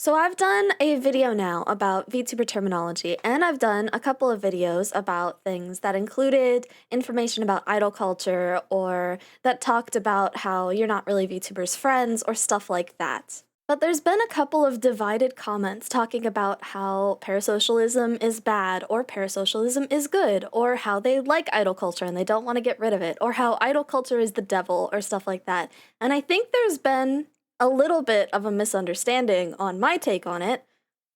So I've done a video now about VTuber terminology, and I've done a couple of videos about things that included information about idol culture or that talked about how you're not really VTubers' friends or stuff like that. But there's been a couple of divided comments talking about how parasocialism is bad or parasocialism is good, or how they like idol culture and they don't want to get rid of it, or how idol culture is the devil or stuff like that. And I think there's been a little bit of a misunderstanding on my take on it.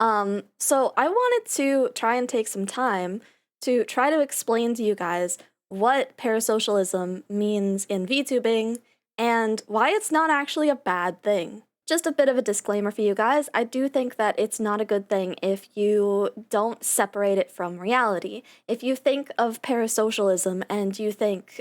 So I wanted to try and take some time to try to explain to you guys what parasocialism means in VTubing and why it's not actually a bad thing. Just a bit of a disclaimer for you guys, I do think that it's not a good thing if you don't separate it from reality. If you think of parasocialism and you think,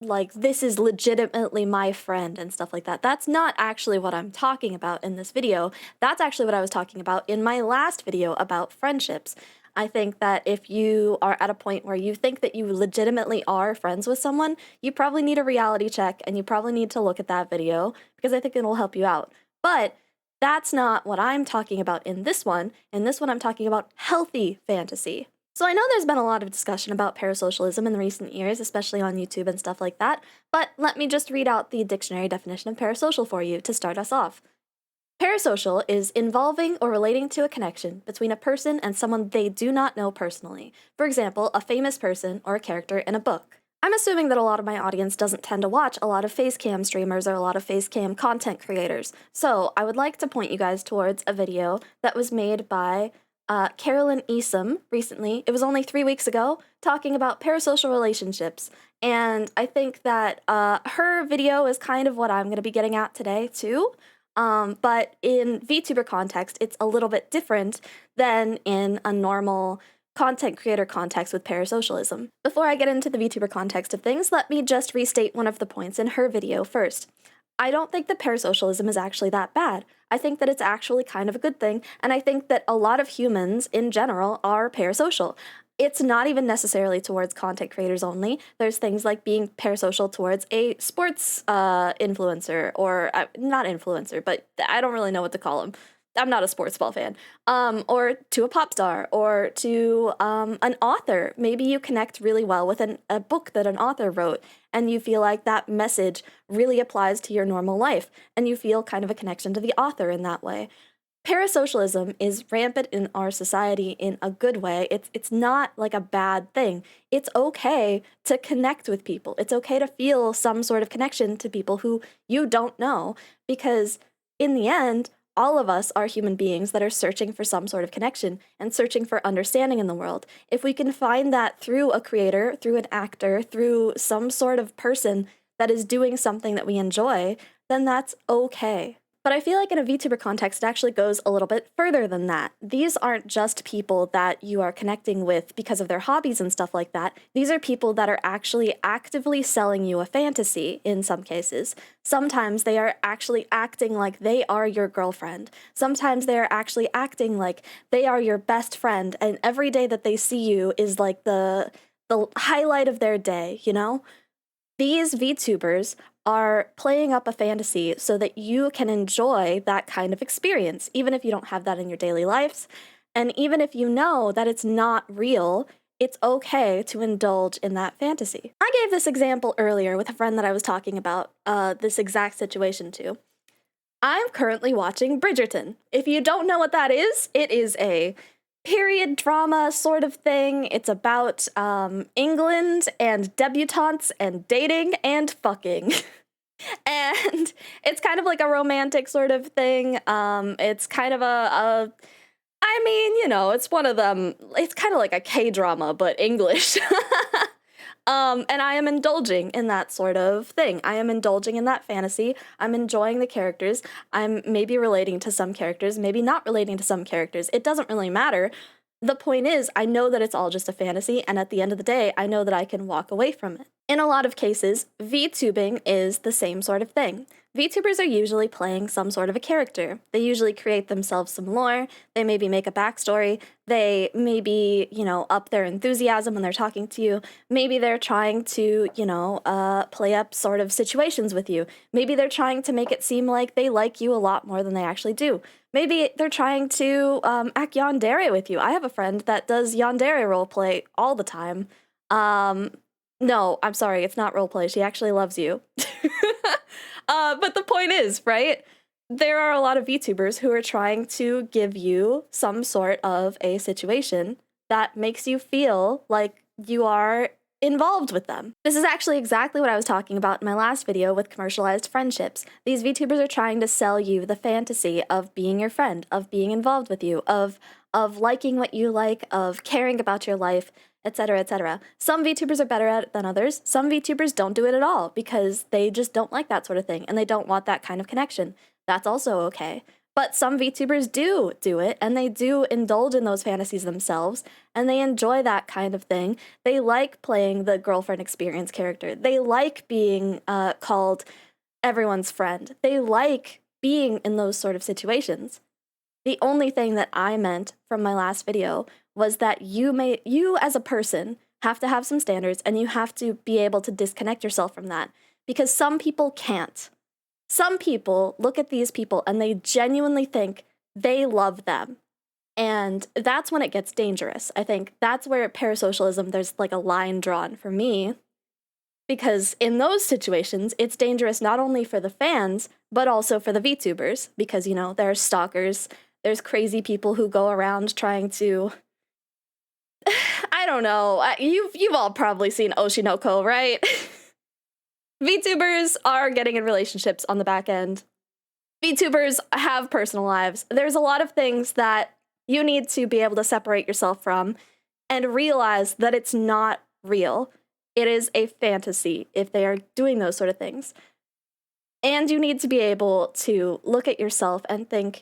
like, this is legitimately my friend and stuff like that, that's not actually what I'm talking about in this video. That's actually what I was talking about in my last video about friendships. I think that if you are at a point where you think that you legitimately are friends with someone, you probably need a reality check and you probably need to look at that video because I think it'll help you out. But that's not what I'm talking about in this one. In this one, I'm talking about healthy fantasy. So I know there's been a lot of discussion about parasocialism in recent years, especially on YouTube and stuff like that, but let me just read out the dictionary definition of parasocial for you to start us off. Parasocial is involving or relating to a connection between a person and someone they do not know personally. For example, a famous person or a character in a book. I'm assuming that a lot of my audience doesn't tend to watch a lot of facecam streamers or a lot of facecam content creators, so I would like to point you guys towards a video that was made by Carolyn Easom recently. It was only 3 weeks ago, talking about parasocial relationships, and I think that her video is kind of what I'm going to be getting at today too, but in VTuber context, it's a little bit different than in a normal content creator context with parasocialism. Before I get into the VTuber context of things, let me just restate one of the points in her video first. I don't think that parasocialism is actually that bad. I think that it's actually kind of a good thing, and I think that a lot of humans in general are parasocial. It's not even necessarily towards content creators only. There's things like being parasocial towards a sports influencer, or not influencer, but I don't really know what to call them. I'm not a sports ball fan, or to a pop star, or to an author. Maybe you connect really well with a book that an author wrote, and you feel like that message really applies to your normal life, and you feel kind of a connection to the author in that way. Parasocialism is rampant in our society in a good way. It's not like a bad thing. It's okay to connect with people. It's okay to feel some sort of connection to people who you don't know, because in the end, all of us are human beings that are searching for some sort of connection and searching for understanding in the world. If we can find that through a creator, through an actor, through some sort of person that is doing something that we enjoy, then that's okay. But I feel like in a VTuber context, it actually goes a little bit further than that. These aren't just people that you are connecting with because of their hobbies and stuff like that. These are people that are actually actively selling you a fantasy in some cases. Sometimes they are actually acting like they are your girlfriend. Sometimes they are actually acting like they are your best friend, and every day that they see you is like the highlight of their day, you know? These VTubers are playing up a fantasy so that you can enjoy that kind of experience, even if you don't have that in your daily lives. And even if you know that it's not real, it's okay to indulge in that fantasy. I gave this example earlier with a friend that I was talking about this exact situation to. I'm currently watching Bridgerton. If you don't know what that is, it is a period drama sort of thing. It's about England and debutantes and dating and fucking. And it's kind of like a romantic sort of thing. It's kind of I mean, you know, it's one of them. It's kind of like a K-drama, but English. And I am indulging in that sort of thing. I am indulging in that fantasy. I'm enjoying the characters. I'm maybe relating to some characters, maybe not relating to some characters. It doesn't really matter. The point is, I know that it's all just a fantasy, and at the end of the day, I know that I can walk away from it. In a lot of cases, VTubing is the same sort of thing. VTubers are usually playing some sort of a character. They usually create themselves some lore, they maybe make a backstory, they maybe, up their enthusiasm when they're talking to you, maybe they're trying to, play up sort of situations with you, maybe they're trying to make it seem like they like you a lot more than they actually do. Maybe they're trying to act yandere with you. I have a friend that does yandere roleplay all the time. No, I'm sorry, it's not roleplay. She actually loves you. But the point is, right? There are a lot of VTubers who are trying to give you some sort of a situation that makes you feel like you are involved with them. This is actually exactly what I was talking about in my last video with commercialized friendships. These VTubers are trying to sell you the fantasy of being your friend, of being involved with you, of liking what you like, of caring about your life, etc., etc. Some VTubers are better at it than others. Some VTubers don't do it at all because they just don't like that sort of thing and they don't want that kind of connection. That's also okay. But some VTubers do it, and they do indulge in those fantasies themselves, and they enjoy that kind of thing. They like playing the girlfriend experience character. They like being called everyone's friend. They like being in those sort of situations. The only thing that I meant from my last video was that you as a person have to have some standards, and you have to be able to disconnect yourself from that, because some people can't. Some people look at these people and they genuinely think they love them. And that's when it gets dangerous. I think that's where parasocialism, there's like a line drawn for me. Because in those situations, it's dangerous not only for the fans, but also for the VTubers. Because, there are stalkers, there's crazy people who go around trying to... I don't know. You've all probably seen Oshinoko, right? VTubers are getting in relationships on the back end. VTubers have personal lives. There's a lot of things that you need to be able to separate yourself from and realize that it's not real. It is a fantasy if they are doing those sort of things. And you need to be able to look at yourself and think,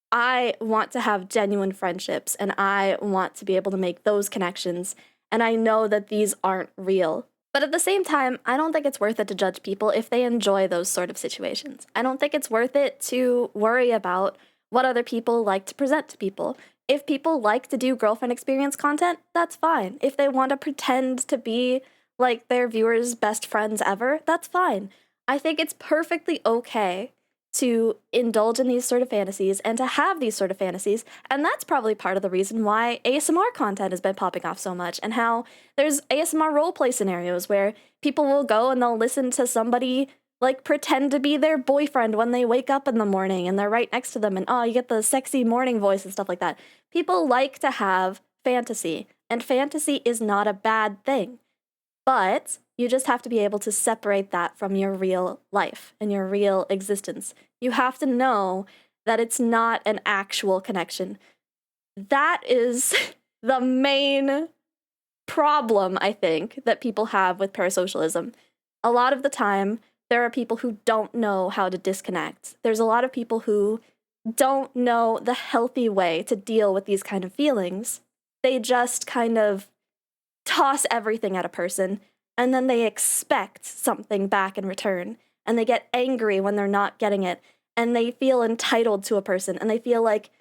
I want to have genuine friendships and I want to be able to make those connections. And I know that these aren't real. But at the same time, I don't think it's worth it to judge people if they enjoy those sort of situations. I don't think it's worth it to worry about what other people like to present to people. If people like to do girlfriend experience content, that's fine. If they want to pretend to be like their viewers' best friends ever, that's fine. I think it's perfectly okay to indulge in these sort of fantasies and to have these sort of fantasies, and that's probably part of the reason why ASMR content has been popping off so much, and how there's ASMR roleplay scenarios where people will go and they'll listen to somebody like pretend to be their boyfriend when they wake up in the morning and they're right next to them, and you get the sexy morning voice and stuff like that. People like to have fantasy, and fantasy is not a bad thing, but you just have to be able to separate that from your real life and your real existence. You have to know that it's not an actual connection. That is the main problem, I think, that people have with parasocialism. A lot of the time, there are people who don't know how to disconnect. There's a lot of people who don't know the healthy way to deal with these kind of feelings. They just kind of toss everything at a person, and then they expect something back in return, and they get angry when they're not getting it, and they feel entitled to a person, and they feel like,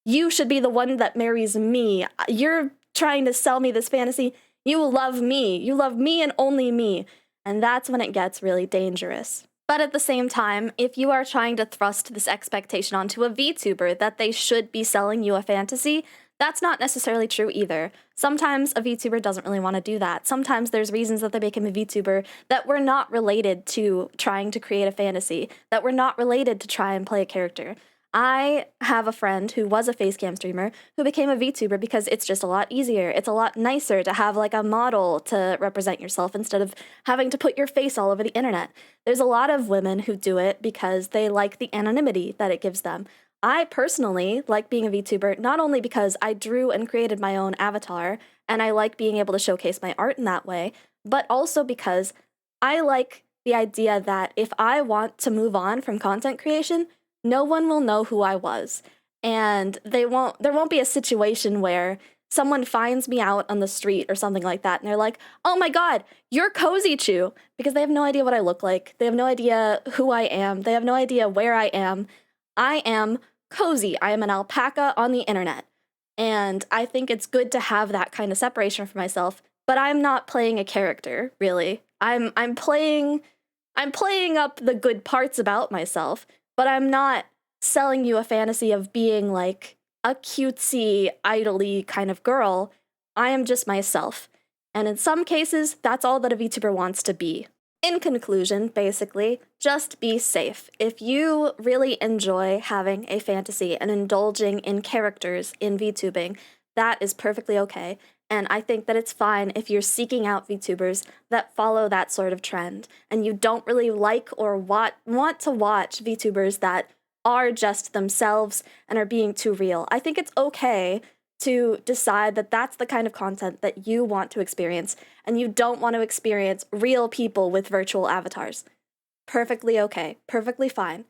you should be the one that marries me. You're trying to sell me this fantasy. You love me and only me. And that's when it gets really dangerous. But at the same time, if you are trying to thrust this expectation onto a VTuber that they should be selling you a fantasy, that's not necessarily true either. Sometimes a VTuber doesn't really want to do that. Sometimes there's reasons that they became a VTuber that were not related to trying to create a fantasy, that were not related to try and play a character. I have a friend who was a facecam streamer who became a VTuber because it's just a lot easier. It's a lot nicer to have like a model to represent yourself instead of having to put your face all over the internet. There's a lot of women who do it because they like the anonymity that it gives them. I personally like being a VTuber not only because I drew and created my own avatar and I like being able to showcase my art in that way, but also because I like the idea that if I want to move on from content creation, no one will know who I was. And there won't be a situation where someone finds me out on the street or something like that, and they're like, oh my god, you're Cozy Chew, because they have no idea what I look like. They have no idea who I am. They have no idea where I am. I am Cozy. I am an alpaca on the internet. And I think it's good to have that kind of separation for myself, but I'm not playing a character, really. I'm playing up the good parts about myself, but I'm not selling you a fantasy of being like a cutesy, idly kind of girl. I am just myself. And in some cases, that's all that a VTuber wants to be. In conclusion, basically, just be safe. If you really enjoy having a fantasy and indulging in characters in VTubing, that is perfectly okay. And I think that it's fine if you're seeking out VTubers that follow that sort of trend, and you don't really like or want to watch VTubers that are just themselves and are being too real. I think it's okay to decide that that's the kind of content that you want to experience, and you don't want to experience real people with virtual avatars. Perfectly okay. Perfectly fine.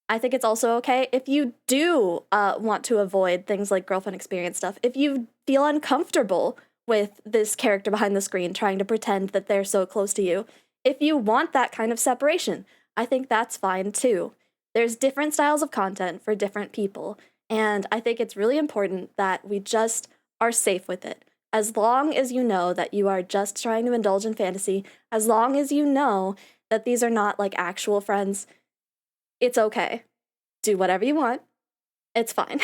I think it's also okay if you do want to avoid things like girlfriend experience stuff, if you feel uncomfortable with this character behind the screen trying to pretend that they're so close to you. If you want that kind of separation, I think that's fine too. There's different styles of content for different people, and I think it's really important that we just are safe with it. As long as you know that you are just trying to indulge in fantasy, as long as you know that these are not like actual friends, it's okay. Do whatever you want. It's fine.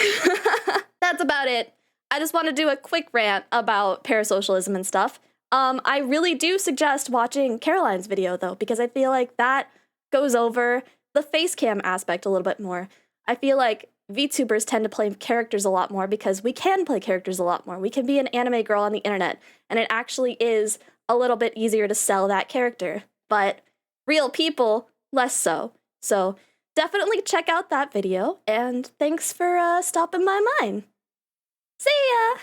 That's about it. I just want to do a quick rant about parasocialism and stuff. I really do suggest watching Caroline's video, though, because I feel like that goes over the face cam aspect a little bit more. I feel like VTubers tend to play characters a lot more because we can play characters a lot more. We can be an anime girl on the internet, and it actually is a little bit easier to sell that character. But real people, less so. So definitely check out that video, and thanks for stopping by mine. See ya!